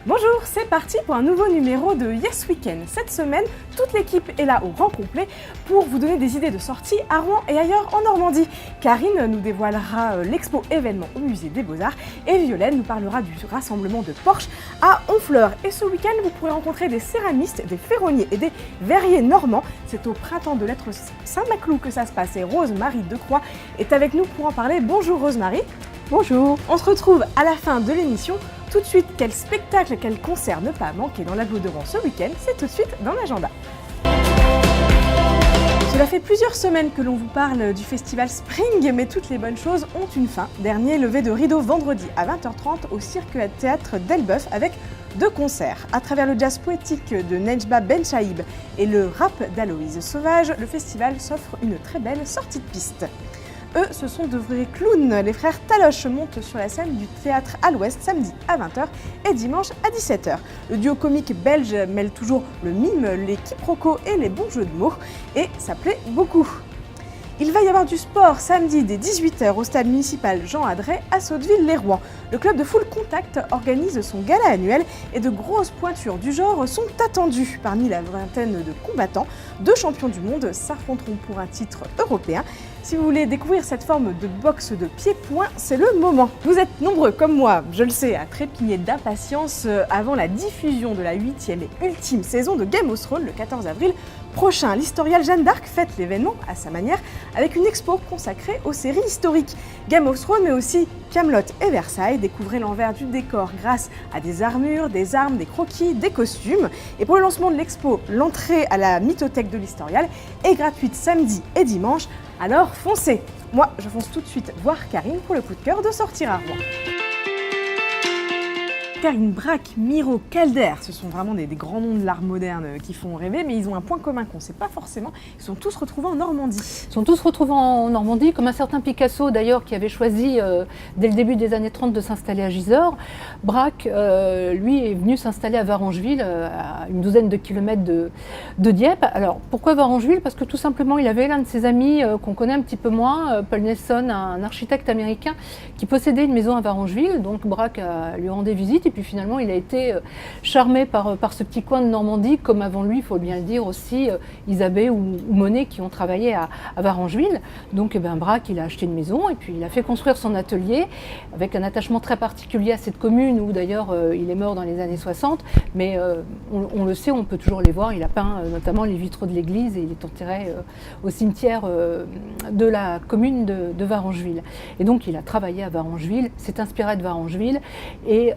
Bonjour, c'est parti pour un nouveau numéro de Yes Weekend. Cette semaine, toute l'équipe est là au grand complet pour vous donner des idées de sorties à Rouen et ailleurs en Normandie. Karine nous dévoilera l'expo événement au musée des Beaux-Arts et Violaine nous parlera du rassemblement de Porsche à Honfleur. Et ce week-end, vous pourrez rencontrer des céramistes, des ferronniers et des verriers normands. C'est au printemps de lettres Saint-Maclou que ça se passe et Rose-Marie Decroix est avec nous pour en parler. Bonjour Rose-Marie. Bonjour. On se retrouve à la fin de l'émission. Tout de suite, quel spectacle, quel concert ne pas manquer dans l'agglo de Rouen ce week-end, c'est tout de suite dans l'agenda. Cela fait plusieurs semaines que l'on vous parle du festival Spring, mais toutes les bonnes choses ont une fin. Dernier lever de rideau vendredi à 20h30 au Cirque Théâtre d'Elbeuf avec 2 concerts. À travers le jazz poétique de Nejba Benchaïb et le rap d'Aloïse Sauvage, le festival s'offre une très belle sortie de piste. Eux, ce sont de vrais clowns. Les frères Taloche montent sur la scène du théâtre à l'Ouest samedi à 20h et dimanche à 17h. Le duo comique belge mêle toujours le mime, les quiproquos et les bons jeux de mots. Et ça plaît beaucoup. Il va y avoir du sport samedi dès 18h au stade municipal Jean Adret à Sotteville-les-Rouen. Le club de Full Contact organise son gala annuel et de grosses pointures du genre sont attendues. Parmi la vingtaine de combattants, 2 champions du monde s'affronteront pour un titre européen. Si vous voulez découvrir cette forme de boxe de pied-point, c'est le moment. Vous êtes nombreux, comme moi, je le sais, à trépigner d'impatience avant la diffusion de la 8e et ultime saison de Game of Thrones le 14 avril prochain. L'historiale Jeanne d'Arc fête l'événement à sa manière avec une expo consacrée aux séries historiques. Game of Thrones, mais aussi Kaamelott et Versailles. Découvrez l'envers du décor grâce à des armures, des armes, des croquis, des costumes. Et pour le lancement de l'expo, l'entrée à la mythothèque de l'historiale est gratuite samedi et dimanche. Alors foncez! Moi, je fonce tout de suite voir Karine pour le coup de cœur de sortir à Rouen. Karine Braque, Miro, Calder, ce sont vraiment des grands noms de l'art moderne qui font rêver, mais ils ont un point commun qu'on ne sait pas forcément, ils sont tous retrouvés en Normandie. Ils sont tous retrouvés en Normandie, comme un certain Picasso d'ailleurs qui avait choisi dès le début des années 30 de s'installer à Gisors. Braque, lui, est venu s'installer à Varengeville, à une douzaine de kilomètres de Dieppe. Alors pourquoi Varengeville? Parce que tout simplement il avait l'un de ses amis qu'on connaît un petit peu moins, Paul Nelson, un architecte américain qui possédait une maison à Varengeville, donc Braque lui rendait visite. Et puis finalement, il a été charmé par ce petit coin de Normandie, comme avant lui, il faut bien le dire aussi, Isabey ou Monet qui ont travaillé à Varengeville. Donc Braque, il a acheté une maison et puis il a fait construire son atelier avec un attachement très particulier à cette commune où d'ailleurs il est mort dans les années 60. Mais on le sait, on peut toujours les voir. Il a peint notamment les vitraux de l'église et il est enterré au cimetière de la commune de Varengeville. Et donc il a travaillé à Varengeville, s'est inspiré de Varengeville et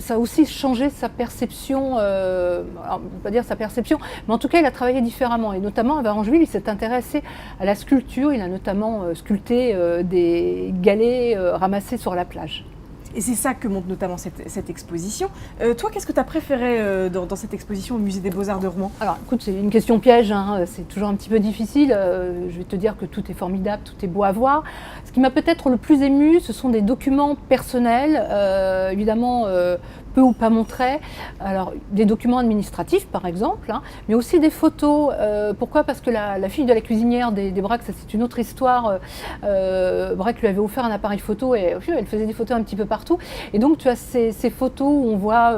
ça a aussi changé sa perception, alors, on ne peut pas dire sa perception, mais en tout cas il a travaillé différemment et notamment à Varengeville il s'est intéressé à la sculpture, il a notamment sculpté des galets ramassés sur la plage. Et c'est ça que montre notamment cette exposition. Toi, qu'est-ce que tu as préféré dans cette exposition au Musée des Beaux-Arts de Rouen? Alors écoute, c'est une question piège, hein, c'est toujours un petit peu difficile. Je vais te dire que tout est formidable, tout est beau à voir. Ce qui m'a peut-être le plus ému, ce sont des documents personnels, évidemment peu ou pas montrés. Alors des documents administratifs par exemple, hein, mais aussi des photos. Pourquoi? Parce que la fille de la cuisinière des Braque, ça c'est une autre histoire. Braque lui avait offert un appareil photo et elle faisait des photos un petit peu partout. Et donc tu as ces photos où on voit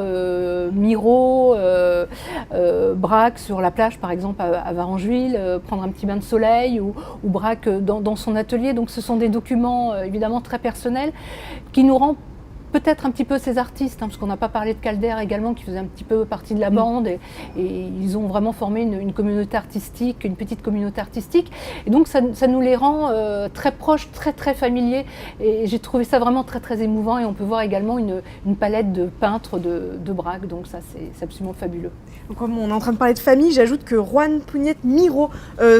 Miro, Braque sur la plage par exemple à Varengeville, prendre un petit bain de soleil ou Braque dans son atelier. Donc ce sont des documents évidemment très personnels qui nous rendent peut-être un petit peu ces artistes, hein, parce qu'on n'a pas parlé de Calder également, qui faisait un petit peu partie de la bande, et ils ont vraiment formé une communauté artistique, une petite communauté artistique, et donc ça nous les rend très proches, très très familiers, et j'ai trouvé ça vraiment très très émouvant, et on peut voir également une palette de peintres de Braque, donc ça c'est absolument fabuleux. Donc, comme on est en train de parler de famille, j'ajoute que Juan Pugnette Miro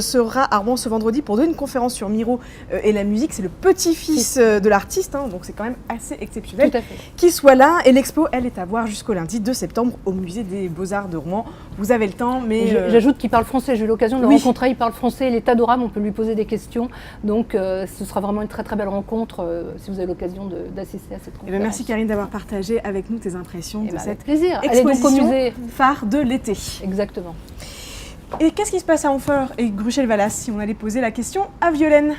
sera à Rouen ce vendredi pour donner une conférence sur Miro et la musique. C'est le petit-fils de l'artiste, hein, donc c'est quand même assez exceptionnel qu'il soit là. Et l'expo, elle est à voir jusqu'au lundi 2 septembre au Musée des Beaux-Arts de Rouen. Vous avez le temps, mais... J'ajoute qu'il parle français, j'ai eu l'occasion de le rencontrer, il parle français, il est adorable, on peut lui poser des questions. Donc ce sera vraiment une très très belle rencontre si vous avez l'occasion d'assister à cette conférence. Merci Karine d'avoir partagé avec nous tes impressions de cette plaisir. exposition Allez donc au musée phare de l'été. Exactement. Et qu'est-ce qui se passe à Honfleur et Gruchel-Vallas si on allait poser la question à Violaine?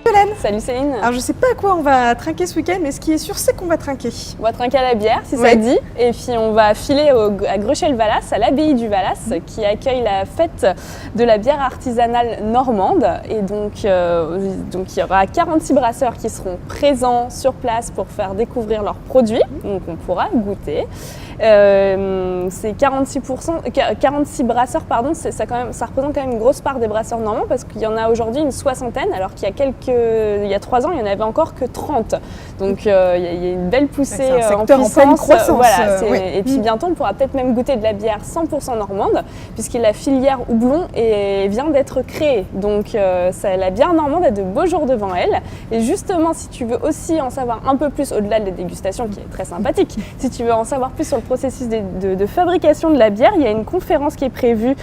Violaine, Salut Céline. Alors je sais pas à quoi on va trinquer ce week-end, mais ce qui est sûr c'est qu'on va trinquer. On va trinquer à la bière si Ouais. ça dit. Et puis on va filer à Gruchel-Valas, à l'abbaye du Valas, qui accueille la fête de la bière artisanale normande. Et donc il y aura 46 brasseurs qui seront présents sur place pour faire découvrir leurs produits. Donc on pourra goûter. C'est 46 brasseurs, pardon, ça représente quand même une grosse part des brasseurs normands parce qu'il y en a aujourd'hui une soixantaine, alors qu'il y a 3 ans, il n'y en avait encore que 30. Donc il y a une belle poussée C'est un en secteur en puissance. pleine croissance. Voilà, Oui. Et puis bientôt, on pourra peut-être même goûter de la bière 100% normande, puisque la filière houblon vient d'être créée. Donc la bière normande a de beaux jours devant elle. Et justement, si tu veux aussi en savoir un peu plus, au-delà de la dégustation qui est très sympathique, si tu veux en savoir plus sur le processus de fabrication de la bière, il y a une conférence qui est prévue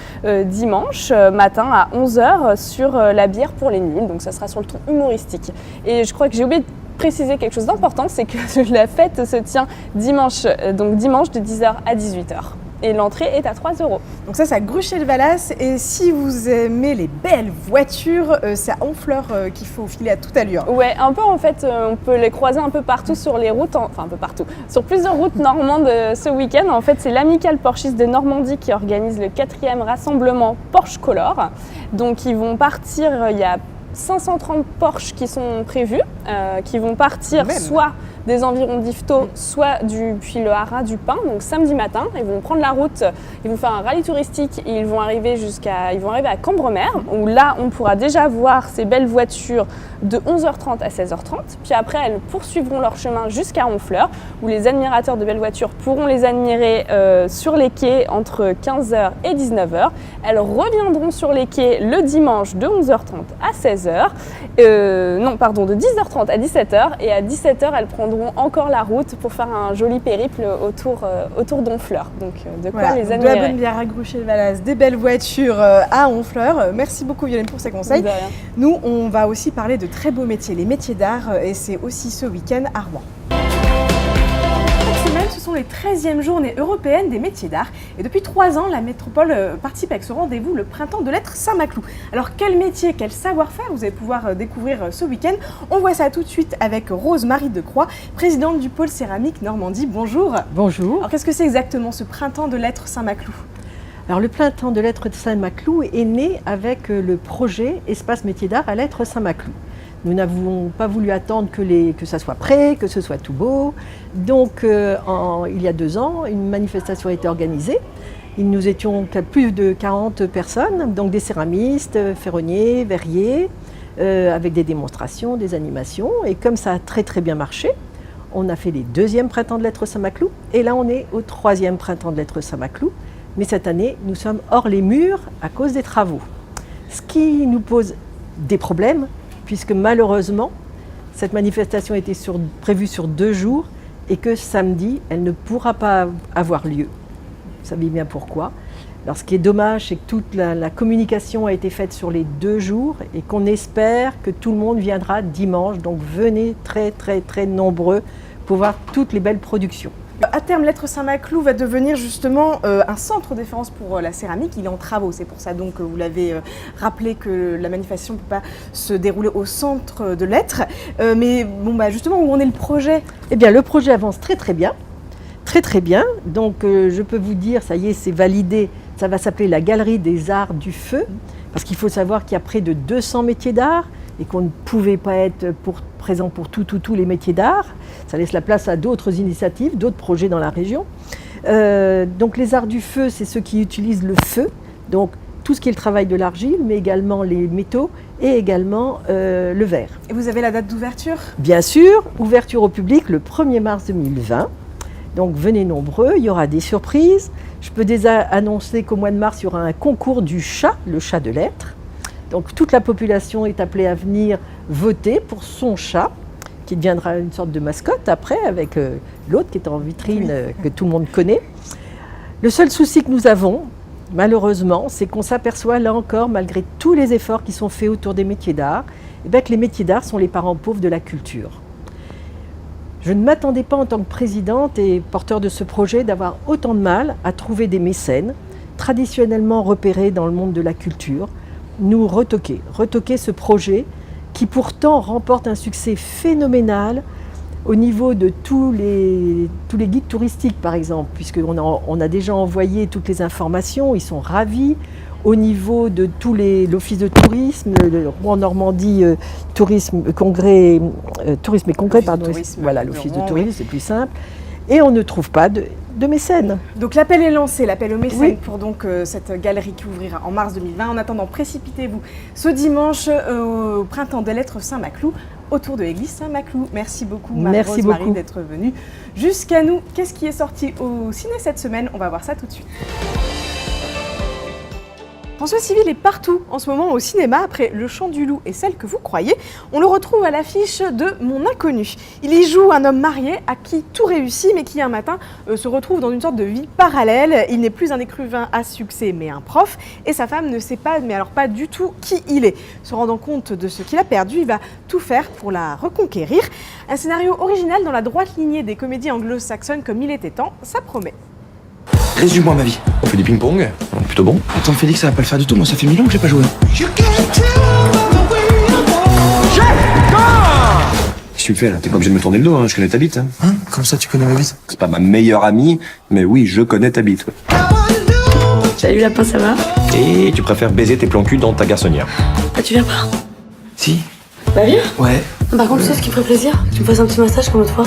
dimanche matin à 11h sur la bière pour les nuls. Donc ça sera sur le ton humoristique. Et je crois que j'ai oublié de préciser quelque chose d'important, c'est que la fête se tient dimanche de 10h à 18h. Et l'entrée est à 3 €. Donc ça c'est à Gruchel-Valas, et si vous aimez les belles voitures, c'est à Honfleur qu'il faut filer à toute allure. Ouais, un peu en fait, on peut les croiser un peu partout sur les routes, enfin un peu partout, sur plusieurs routes normandes ce week-end. En fait, c'est l'Amicale Porschiste de Normandie qui organise le 4e rassemblement Porsche Color. Donc ils vont partir, il y a 530 Porsche qui sont prévus, qui vont partir soit des environs d'Yvetot, soit depuis le haras du Pin, donc samedi matin. Ils vont prendre la route, ils vont faire un rallye touristique et ils vont arriver à Cambremer, où là on pourra déjà voir ces belles voitures de 11h30 à 16h30. Puis après, elles poursuivront leur chemin jusqu'à Honfleur, où les admirateurs de belles voitures pourront les admirer sur les quais entre 15h et 19h. Elles reviendront sur les quais le dimanche de 11h30 à 16h. De 10h30 à 17h. Et à 17h, elles prendront encore la route pour faire un joli périple autour d'Honfleur. Donc de quoi les admirer. De la bonne bière à Gruchel-Valas, des belles voitures à Honfleur. Merci beaucoup Violaine pour ces conseils. De rien. Nous, on va aussi parler de très beaux métiers, les métiers d'art, et c'est aussi ce week-end à Rouen. Cette semaine, ce sont les 13e journées européennes des métiers d'art. Et depuis 3 ans, la métropole participe avec ce rendez-vous, le Printemps de lettres Saint-Maclou. Alors quel métier, quel savoir-faire vous allez pouvoir découvrir ce week-end? On voit ça tout de suite avec Rose-Marie Decroix, présidente du pôle céramique Normandie. Bonjour. Bonjour. Alors qu'est-ce que c'est exactement ce Printemps de lettres Saint-Maclou? Alors le Printemps de lettres de Saint-Maclou est né avec le projet Espace métiers d'art à lettres Saint-Maclou. Nous n'avons pas voulu attendre que ça soit prêt, que ce soit tout beau. Donc il y a 2 ans, une manifestation a été organisée. Nous étions plus de 40 personnes, donc des céramistes, ferronniers, verriers, avec des démonstrations, des animations. Et comme ça a très très bien marché, on a fait les 2e Printemps de lettres Saint-Maclou. Et là on est au 3e Printemps de lettres Saint-Maclou. Mais cette année, nous sommes hors les murs à cause des travaux. Ce qui nous pose des problèmes, puisque malheureusement, cette manifestation était prévue sur 2 jours et que samedi, elle ne pourra pas avoir lieu. Vous savez bien pourquoi. Alors ce qui est dommage, c'est que toute la communication a été faite sur les 2 jours et qu'on espère que tout le monde viendra dimanche. Donc venez très très très nombreux pour voir toutes les belles productions. À terme, Lettres Saint-Maclou va devenir justement un centre de référence pour la céramique. Il est en travaux, c'est pour ça donc que vous l'avez rappelé que la manifestation ne peut pas se dérouler au centre de Lettres. Mais bon, justement, où en est le projet? Eh bien, le projet avance très très bien. Très très bien. Donc je peux vous dire, ça y est, c'est validé. Ça va s'appeler la Galerie des Arts du Feu. Parce qu'il faut savoir qu'il y a près de 200 métiers d'art et qu'on ne pouvait pas être présent pour tous les métiers d'art. Ça laisse la place à d'autres initiatives, d'autres projets dans la région. Donc les arts du feu, c'est ceux qui utilisent le feu. Donc tout ce qui est le travail de l'argile, mais également les métaux et également le verre. Et vous avez la date d'ouverture? Bien sûr, ouverture au public le 1er mars 2020. Donc venez nombreux, il y aura des surprises. Je peux déjà annoncer qu'au mois de mars, il y aura un concours du chat, le chat de lettres. Donc toute la population est appelée à venir voter pour son chat, qui deviendra une sorte de mascotte après, avec l'autre qui est en vitrine, que tout le monde connaît. Le seul souci que nous avons, malheureusement, c'est qu'on s'aperçoit là encore, malgré tous les efforts qui sont faits autour des métiers d'art, que les métiers d'art sont les parents pauvres de la culture. Je ne m'attendais pas en tant que présidente et porteur de ce projet d'avoir autant de mal à trouver des mécènes traditionnellement repérés dans le monde de la culture, nous retoquer ce projet qui pourtant remporte un succès phénoménal au niveau de tous les guides touristiques, par exemple, puisqu'on a déjà envoyé toutes les informations, ils sont ravis. Au niveau de l'office de tourisme, le Rouen Normandie tourisme et congrès, pardon, voilà, l'office de tourisme, c'est plus simple. Et on ne trouve pas de mécènes. Donc l'appel est lancé, l'appel aux mécènes Oui. pour donc cette galerie qui ouvrira en mars 2020. En attendant, précipitez-vous ce dimanche au printemps des lettres Saint-Maclou autour de l'église Saint-Maclou. Merci beaucoup Merci Marie beaucoup. d'être venue jusqu'à nous. Qu'est-ce qui est sorti au ciné cette semaine? On va voir ça tout de suite. François Civil est partout en ce moment au cinéma. Après Le Chant du Loup et Celle que vous croyez, on le retrouve à l'affiche de Mon Inconnu. Il y joue un homme marié à qui tout réussit mais qui un matin se retrouve dans une sorte de vie parallèle. Il n'est plus un écrivain à succès mais un prof et sa femme ne sait pas, mais alors pas du tout qui il est. Se rendant compte de ce qu'il a perdu, il va tout faire pour la reconquérir. Un scénario original dans la droite lignée des comédies anglo-saxonnes comme Il était temps, ça promet. Résume-moi ma vie. On fait du ping-pong, on est plutôt bon. Attends Félix, ça va pas le faire du tout, moi ça fait 1000 ans que j'ai pas joué. Qu'est-ce que tu me fais là? T'es pas obligé de me tourner le dos, hein, je connais ta bite. Hein? Comment ça tu connais ma bite? C'est pas ma meilleure amie, mais oui, je connais ta bite. Ouais. Salut lapin, ça va? Et tu préfères baiser tes plans cul dans ta garçonnière? Ah, tu viens pas? Si. Bah viens. Ouais. Par contre, tu sais ce qui me ferait plaisir? Tu me fasses un petit massage comme l'autre fois.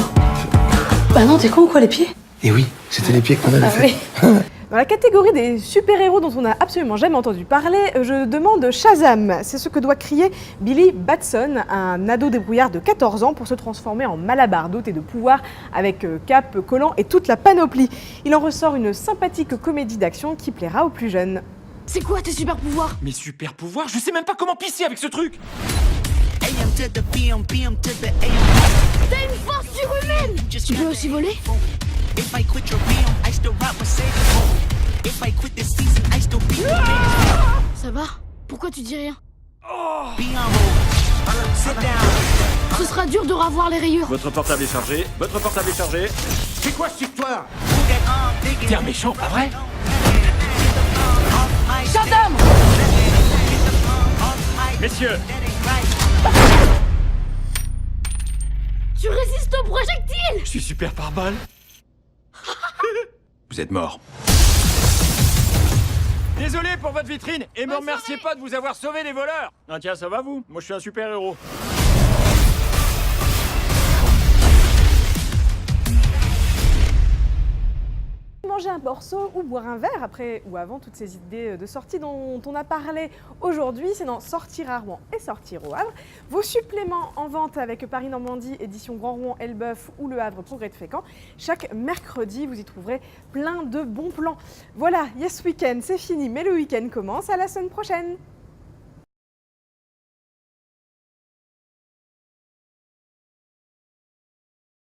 Bah non, t'es con ou quoi, les pieds? Et oui, c'était les pieds qu'on avait fait. Oui. Dans la catégorie des super-héros dont on n'a absolument jamais entendu parler, je demande Shazam. C'est ce que doit crier Billy Batson, un ado débrouillard de 14 ans pour se transformer en Malabar, doté de pouvoirs avec cape, collant et toute la panoplie. Il en ressort une sympathique comédie d'action qui plaira aux plus jeunes. C'est quoi tes super pouvoirs? Mes super pouvoirs? Je sais même pas comment pisser avec ce truc! T'as une force surhumaine! Tu peux aussi voler? Ça va? Pourquoi tu dis rien? Ce sera dur de revoir les rayures. Votre portable est chargé, votre portable est chargé. C'est quoi cette histoire? T'es un méchant, pas vrai? Shazam! Messieurs, Tu résistes aux projectiles! je suis super par balle. Vous êtes mort. Désolé pour votre vitrine et me remerciez pas de vous avoir sauvé les voleurs. Ah tiens, ça va vous? Moi je suis un super héros. Manger un morceau ou boire un verre après ou avant toutes ces idées de sortie dont on a parlé aujourd'hui, c'est dans Sortir à Rouen et Sortir au Havre. Vos suppléments en vente avec Paris Normandie, édition Grand Rouen, Elbeuf ou Le Havre Progrès de Fécamp. Chaque mercredi, vous y trouverez plein de bons plans. Voilà, Yes Weekend, c'est fini, mais le week-end commence. À la semaine prochaine.